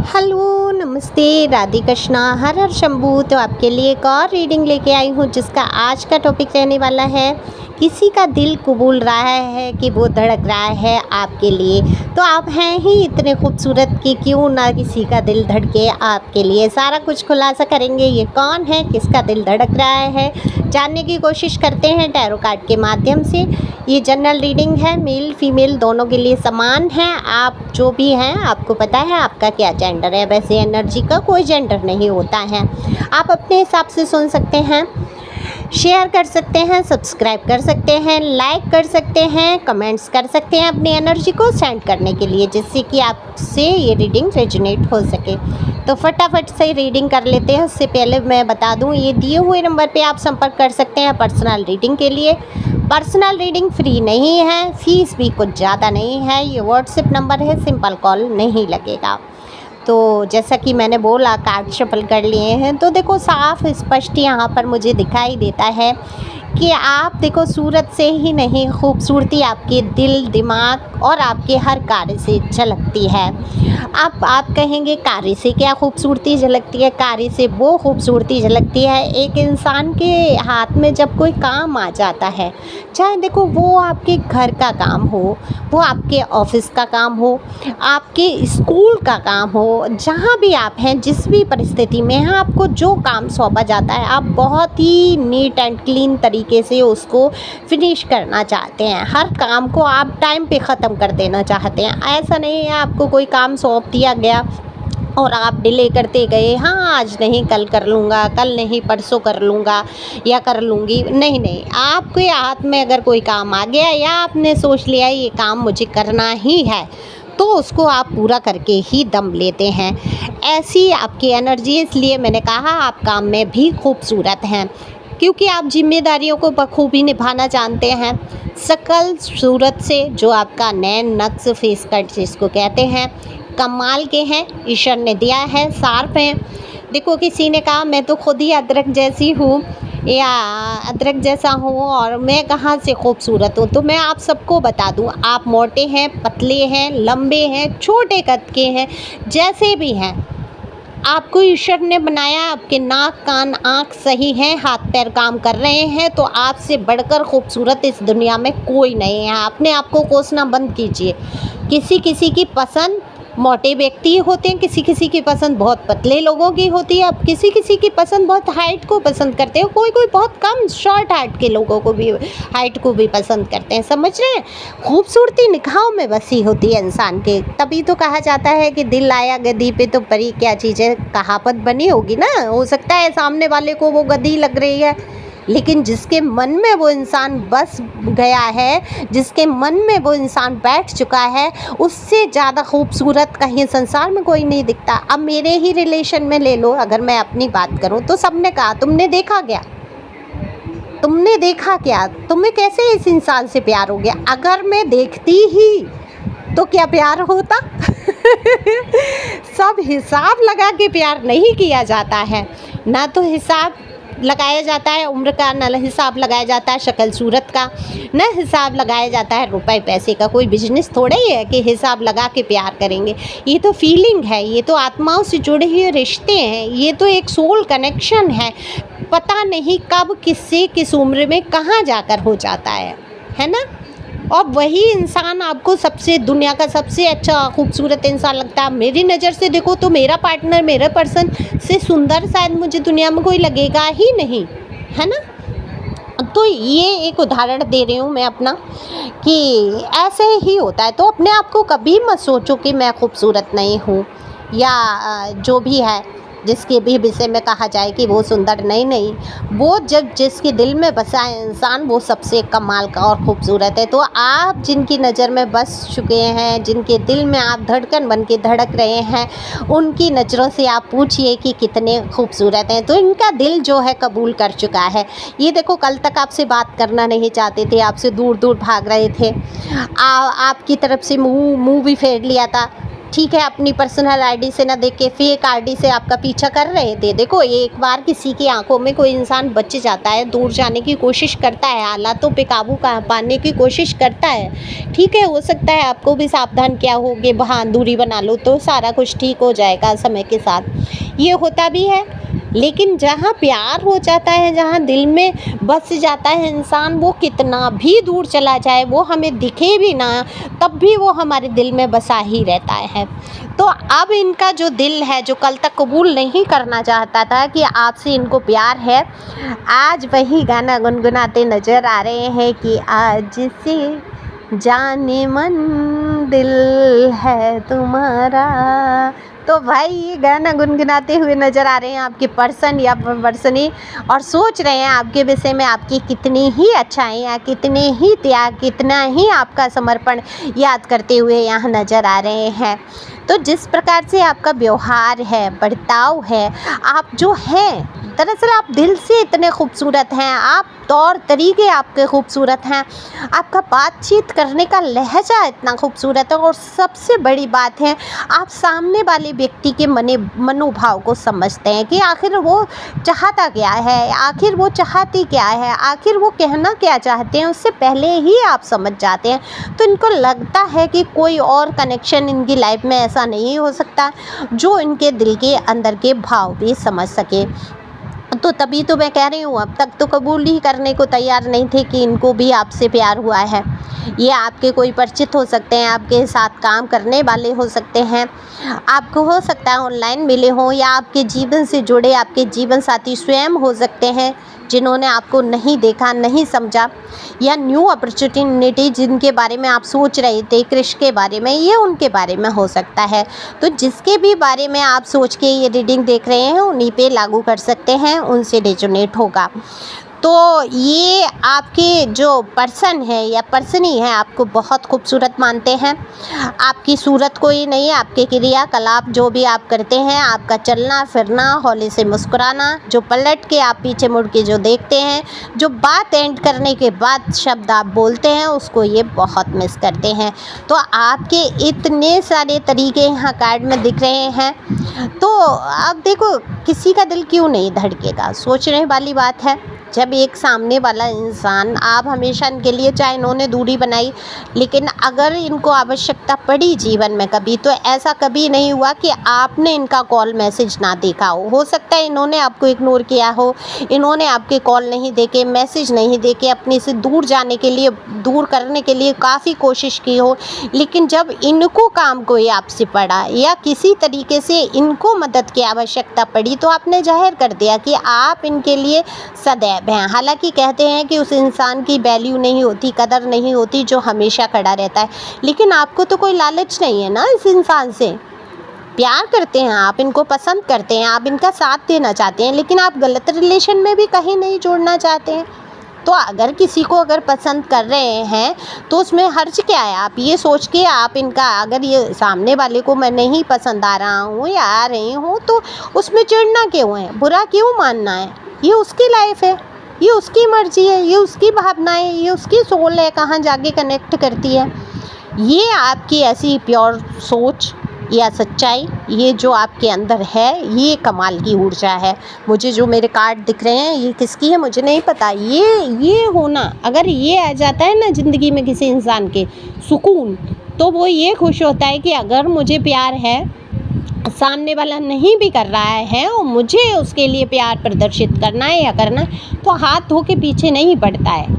Hello, नमस्ते, राधे कृष्णा, हर हर शंभू। तो आपके लिए एक और रीडिंग लेके आई हूँ जिसका आज का टॉपिक रहने वाला है, किसी का दिल कबूल रहा है कि वो धड़क रहा है आपके लिए। तो आप हैं ही इतने खूबसूरत कि क्यों ना किसी का दिल धड़के आपके लिए। सारा कुछ खुलासा करेंगे, ये कौन है, किसका दिल धड़क रहा है, जानने की कोशिश करते हैं टैरो कार्ड के माध्यम से। ये जनरल रीडिंग है, मेल फीमेल दोनों के लिए समान है। आप जो भी हैं आपको पता है आपका क्या जेंडर है। वैसे एनर्जी का कोई जेंडर नहीं होता है। आप अपने हिसाब से सुन सकते हैं, शेयर कर सकते हैं, सब्सक्राइब कर सकते हैं, लाइक कर सकते हैं, कमेंट्स कर सकते हैं अपनी एनर्जी को सेंड करने के लिए, जिससे कि आपसे ये रीडिंग रेजोनेट हो सके। तो फटाफट से रीडिंग कर लेते हैं। उससे पहले मैं बता दूं, ये दिए हुए नंबर पे आप संपर्क कर सकते हैं पर्सनल रीडिंग के लिए। पर्सनल रीडिंग फ्री नहीं है, फीस भी कुछ ज़्यादा नहीं है। ये व्हाट्सएप नंबर है, सिंपल कॉल नहीं लगेगा। तो जैसा कि मैंने बोला, कार्ड शफल कर लिए हैं तो देखो साफ स्पष्ट यहाँ पर मुझे दिखाई देता है कि आप देखो सूरत से ही नहीं, खूबसूरती आपके दिल, दिमाग और आपके हर कार्य से झलकती है। आप कहेंगे कार्य से क्या खूबसूरती झलकती है? कार्य से वो खूबसूरती झलकती है एक इंसान के हाथ में जब कोई काम आ जाता है। चाहे देखो वो आपके घर का काम हो, वो आपके ऑफिस का काम हो, आपके स्कूल का काम हो, जहाँ भी आप हैं, जिस भी परिस्थिति में हैं, आपको जो काम सौंपा जाता है आप बहुत ही नीट एंड क्लीन तरीके से उसको फिनिश करना चाहते हैं। हर काम को आप टाइम पे ख़त्म कर देना चाहते हैं। ऐसा नहीं है आपको कोई काम सौंप दिया गया और आप डिले करते गए, हाँ आज नहीं कल कर लूँगा, कल नहीं परसों कर लूँगा या कर लूँगी। नहीं नहीं, आपके हाथ में अगर कोई काम आ गया या आपने सोच लिया ये काम मुझे करना ही है, तो उसको आप पूरा करके ही दम लेते हैं। ऐसी आपकी एनर्जी, इसलिए मैंने कहा आप काम में भी खूबसूरत हैं, क्योंकि आप जिम्मेदारियों को बखूबी निभाना जानते हैं। सकल सूरत से जो आपका नैन नक्श फेस कट जिसको कहते हैं, कमाल के हैं, ईश्वर ने दिया है, शार्प हैं। देखो किसी ने कहा मैं तो खुद ही अदरक जैसी हूँ या अदरक जैसा हूँ और मैं कहाँ से खूबसूरत हूँ। तो मैं आप सबको बता दूँ, आप मोटे हैं, पतले हैं, लंबे हैं, छोटे कद के हैं, जैसे भी हैं, आपको ईश्वर ने बनाया। आपके नाक, कान, आँख सही हैं, हाथ पैर काम कर रहे हैं, तो आपसे बढ़कर खूबसूरत इस दुनिया में कोई नहीं है। अपने आप को कोसना बंद कीजिए। किसी किसी की पसंद मोटे व्यक्ति होते हैं, किसी किसी की पसंद बहुत पतले लोगों की होती है, अब किसी किसी की पसंद बहुत हाइट को पसंद करते हैं, कोई कोई बहुत कम शॉर्ट हाइट के लोगों को भी, हाइट को भी पसंद करते हैं। समझ रहे हैं? खूबसूरती निगाहों में बसी होती है इंसान के। तभी तो कहा जाता है कि दिल आया गद्दी पे तो परी क्या चीज़ है, कहावत बनी होगी ना। हो सकता है सामने वाले को वो गद्दी लग रही है, लेकिन जिसके मन में वो इंसान बस गया है, जिसके मन में वो इंसान बैठ चुका है, उससे ज़्यादा खूबसूरत कहीं संसार में कोई नहीं दिखता। अब मेरे ही रिलेशन में ले लो, अगर मैं अपनी बात करूं तो सबने कहा तुमने देखा क्या, तुमने देखा क्या, तुम्हें कैसे इस इंसान से प्यार हो गया। अगर मैं देखती ही तो क्या प्यार होता? सब हिसाब लगा के प्यार नहीं किया जाता है। ना तो हिसाब लगाया जाता है उम्र का, न हिसाब लगाया जाता है शक्ल सूरत का, न हिसाब लगाया जाता है रुपए पैसे का। कोई बिजनेस थोड़ा ही है कि हिसाब लगा के प्यार करेंगे। ये तो फीलिंग है, ये तो आत्माओं से जुड़े हुए रिश्ते हैं, ये तो एक सोल कनेक्शन है। पता नहीं कब किससे किस उम्र में कहाँ जाकर हो जाता है ना। और वही इंसान आपको सबसे, दुनिया का सबसे अच्छा खूबसूरत इंसान लगता है। मेरी नज़र से देखो तो मेरा पार्टनर, मेरा पर्सन से सुंदर शायद मुझे दुनिया में कोई लगेगा ही नहीं, है ना। तो ये एक उदाहरण दे रही हूँ मैं अपना, कि ऐसे ही होता है। तो अपने आप को कभी मत सोचो कि मैं खूबसूरत नहीं हूँ या जो भी है, जिसके भी विषय में कहा जाए कि वो सुंदर नहीं, नहीं, वो जब जिसके दिल में बसा है इंसान, वो सबसे कमाल का और ख़ूबसूरत है। तो आप जिनकी नज़र में बस चुके हैं, जिनके दिल में आप धड़कन बन के धड़क रहे हैं, उनकी नज़रों से आप पूछिए कि कितने खूबसूरत हैं। तो इनका दिल जो है कबूल कर चुका है। ये देखो कल तक आपसे बात करना नहीं चाहते थे, आपसे दूर दूर भाग रहे थे, आपकी तरफ से मुँह भी फेर लिया था, ठीक है, अपनी पर्सनल आईडी से ना देख के फेक आईडी से आपका पीछा कर रहे थे। देखो, एक बार किसी की आंखों में कोई इंसान बच जाता है, दूर जाने की कोशिश करता है, हालातों पे काबू पाने की कोशिश करता है। ठीक है, हो सकता है आपको भी सावधान किया हो कि हाँ, दूरी बना लो तो सारा कुछ ठीक हो जाएगा समय के साथ। ये होता भी है, लेकिन जहाँ प्यार हो जाता है, जहाँ दिल में बस जाता है इंसान, वो कितना भी दूर चला जाए, वो हमें दिखे भी ना, तब भी वो हमारे दिल में बसा ही रहता है। तो अब इनका जो दिल है, जो कल तक कबूल नहीं करना चाहता था कि आपसे इनको प्यार है, आज वही गाना गुनगुनाते नज़र आ रहे हैं कि आज से जाने मन दिल है तुम्हारा। तो भाई ये गाना गुनगुनाते हुए नज़र आ रहे हैं आपके पर्सन या पर्सनी, और सोच रहे हैं आपके विषय में आपकी कितनी ही अच्छाई या कितने ही त्याग, कितना ही आपका समर्पण याद करते हुए यहाँ नज़र आ रहे हैं। तो जिस प्रकार से आपका व्यवहार है, बर्ताव है, आप जो हैं, दरअसल आप दिल से इतने खूबसूरत हैं, आप तौर तरीके आपके खूबसूरत हैं, आपका बातचीत करने का लहजा इतना खूबसूरत है, और सबसे बड़ी बात है आप सामने वाले व्यक्ति के मनोभाव को समझते हैं कि आखिर वो चाहता क्या है, आखिर वो चाहती क्या है, आखिर वो कहना क्या चाहते हैं, उससे पहले ही आप समझ जाते हैं। तो इनको लगता है कि कोई और कनेक्शन इनकी लाइफ में ऐसा नहीं हो सकता जो इनके दिल के अंदर के भाव भी समझ सके। तो तभी तो मैं कह रही हूँ, अब तक तो कबूल ही करने को तैयार नहीं थे कि इनको भी आपसे प्यार हुआ है। ये आपके कोई परिचित हो सकते हैं, आपके साथ काम करने वाले हो सकते हैं, आपको हो सकता है ऑनलाइन मिले हों, या आपके जीवन से जुड़े आपके जीवन साथी स्वयं हो सकते हैं जिन्होंने आपको नहीं देखा, नहीं समझा, या न्यू अपॉर्चुनिटी जिनके बारे में आप सोच रहे थे, कृष के बारे में, ये उनके बारे में हो सकता है। तो जिसके भी बारे में आप सोच के ये रीडिंग देख रहे हैं, उन्हीं पे लागू कर सकते हैं, उनसे रेजोनेट होगा। तो ये आपके जो पर्सन है या पर्सनी है, आपको बहुत खूबसूरत मानते हैं। आपकी सूरत कोई नहीं, आपके क्रियाकलाप जो भी आप करते हैं, आपका चलना फिरना, हौले से मुस्कुराना, जो पलट के आप पीछे मुड़ के जो देखते हैं, जो बात एंड करने के बाद शब्द आप बोलते हैं, उसको ये बहुत मिस करते हैं। तो आपके इतने सारे तरीके यहाँ कार्ड में दिख रहे हैं। तो अब देखो, किसी का दिल क्यों नहीं धड़केगा, सोचने वाली बात है। जब एक सामने वाला इंसान, आप हमेशा इनके लिए, चाहे इन्होंने दूरी बनाई, लेकिन अगर इनको आवश्यकता पड़ी जीवन में कभी, तो ऐसा कभी नहीं हुआ कि आपने इनका कॉल मैसेज ना देखा हो सकता है इन्होंने आपको इग्नोर किया हो, इन्होंने आपके कॉल नहीं देखे, मैसेज नहीं देखे, अपने से दूर जाने के लिए, दूर करने के लिए काफ़ी कोशिश की हो, लेकिन जब इनको काम कोई आपसे पड़ा या किसी तरीके से इनको मदद की आवश्यकता पड़ी, तो आपने जाहिर कर दिया कि आप इनके लिए सदैव हैं। हालांकि कहते हैं कि उस इंसान की वैल्यू नहीं होती, कदर नहीं होती जो हमेशा खड़ा रहता है, लेकिन आपको तो कोई लालच नहीं है ना इस इंसान से। प्यार करते हैं आप, इनको पसंद करते हैं, आप इनका साथ देना चाहते हैं, लेकिन आप गलत रिलेशन में भी कहीं नहीं जोड़ना चाहते हैं। तो अगर किसी को अगर पसंद कर रहे हैं तो उसमें हर्ज क्या है? आप ये सोच के आप इनका, अगर ये सामने वाले को मैं नहीं पसंद आ रहा हूँ या आ रही हूँ, तो उसमें चिढ़ना क्यों है, बुरा क्यों मानना है? ये उसकी लाइफ है, ये उसकी मर्जी है, ये उसकी भावनाएं, ये उसकी सोल है, कहाँ जाके कनेक्ट करती है। ये आपकी ऐसी प्योर सोच या सच्चाई, ये जो आपके अंदर है, ये कमाल की ऊर्जा है। मुझे जो मेरे कार्ड दिख रहे हैं, ये किसकी है मुझे नहीं पता। ये होना, अगर ये आ जाता है ना ज़िंदगी में किसी इंसान के सुकून, तो वो ये खुश होता है कि अगर मुझे प्यार है, सामने वाला नहीं भी कर रहा है और मुझे उसके लिए प्यार प्रदर्शित करना है या करना है, तो हाथ धो के पीछे नहीं पड़ता है।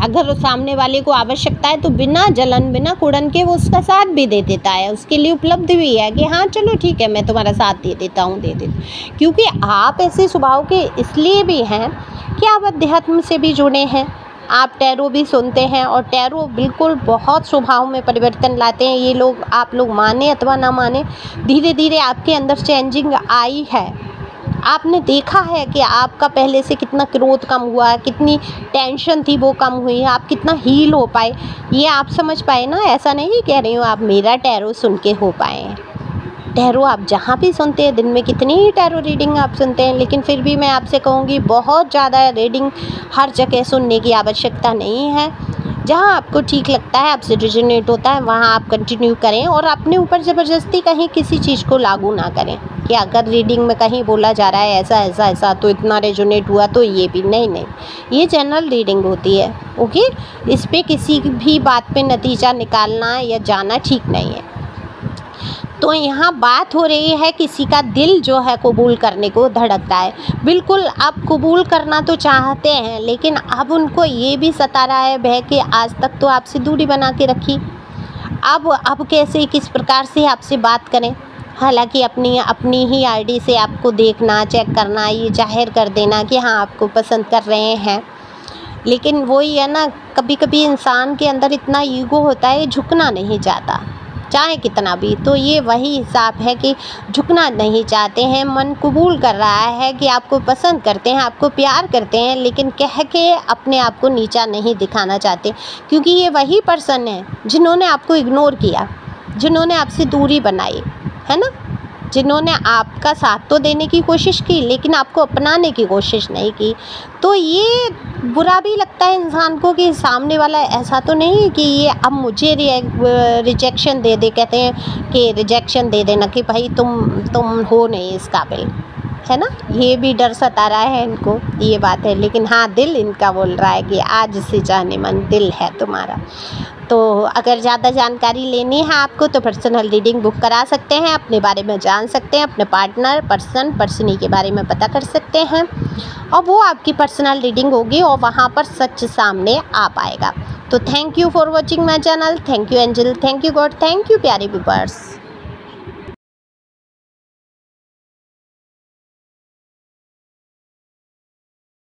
अगर सामने वाले को आवश्यकता है तो बिना जलन, बिना कुड़न के वो उसका साथ भी दे देता है, उसके लिए उपलब्ध भी है कि हाँ चलो ठीक है, मैं तुम्हारा साथ दे देता हूँ, दे देता। क्योंकि आप ऐसे स्वभाव के इसलिए भी हैं कि आप अध्यात्म से भी जुड़े हैं, आप टैरो भी सुनते हैं, और टैरो बिल्कुल बहुत स्वभाव में परिवर्तन लाते हैं। ये लोग, आप लोग माने अथवा ना माने, धीरे धीरे आपके अंदर चेंजिंग आई है। आपने देखा है कि आपका पहले से कितना क्रोध कम हुआ है, कितनी टेंशन थी वो कम हुई है, आप कितना हील हो पाए, ये आप समझ पाए ना। ऐसा नहीं कह रही हूँ आप मेरा टैरो सुन के हो पाए हैं। टैरो आप जहाँ भी सुनते हैं, दिन में कितनी ही टैरो रीडिंग आप सुनते हैं, लेकिन फिर भी मैं आपसे कहूँगी बहुत ज़्यादा रीडिंग हर जगह सुनने की आवश्यकता नहीं है। जहाँ आपको ठीक लगता है, आपसे रिजोनेट होता है, वहाँ आप कंटिन्यू करें और अपने ऊपर ज़बरदस्ती कहीं किसी चीज़ को लागू ना करें कि अगर रीडिंग में कहीं बोला जा रहा है ऐसा ऐसा ऐसा तो इतना रेजोनेट हुआ तो ये भी नहीं, ये जनरल रीडिंग होती है। ओके, इस पे किसी भी बात पे नतीजा निकालना या जाना ठीक नहीं है। तो यहाँ बात हो रही है किसी का दिल जो है कबूल करने को धड़कता है। बिल्कुल आप कबूल करना तो चाहते हैं, लेकिन अब उनको ये भी सता रहा है भय कि आज तक तो आपसे दूरी बना के रखी, अब कैसे किस प्रकार से आपसे बात करें। हालांकि अपनी ही आईडी से आपको देखना, चेक करना, ये जाहिर कर देना कि हाँ आपको पसंद कर रहे हैं, लेकिन वही है ना, कभी कभी इंसान के अंदर इतना ईगो होता है, झुकना नहीं चाहता चाहे कितना भी। तो ये वही हिसाब है कि झुकना नहीं चाहते हैं, मन कबूल कर रहा है कि आपको पसंद करते हैं, आपको प्यार करते हैं, लेकिन कह के अपने आप को नीचा नहीं दिखाना चाहते, क्योंकि ये वही पर्सन है जिन्होंने आपको इग्नोर किया, जिन्होंने आपसे दूरी बनाई है ना, जिन्होंने आपका साथ तो देने की कोशिश की लेकिन आपको अपनाने की कोशिश नहीं की। तो ये बुरा भी लगता है इंसान को कि सामने वाला ऐसा तो नहीं कि ये अब मुझे रिजेक्शन दे दे, कहते हैं कि रिजेक्शन दे देना कि भाई तुम हो नहीं इस काबिल, है ना। ये भी डर सता रहा है इनको, ये बात है। लेकिन हाँ, दिल इनका बोल रहा है कि आज से जाने मन दिल है तुम्हारा। तो अगर ज़्यादा जानकारी लेनी है आपको तो पर्सनल रीडिंग बुक करा सकते हैं, अपने बारे में जान सकते हैं, अपने पार्टनर पर्सनी के बारे में पता कर सकते हैं, और वो आपकी पर्सनल रीडिंग होगी और वहाँ पर सच सामने आ पाएगा। तो thank you for watching my channel, thank you angel, thank you God, thank you प्यारे व्यूअर्स।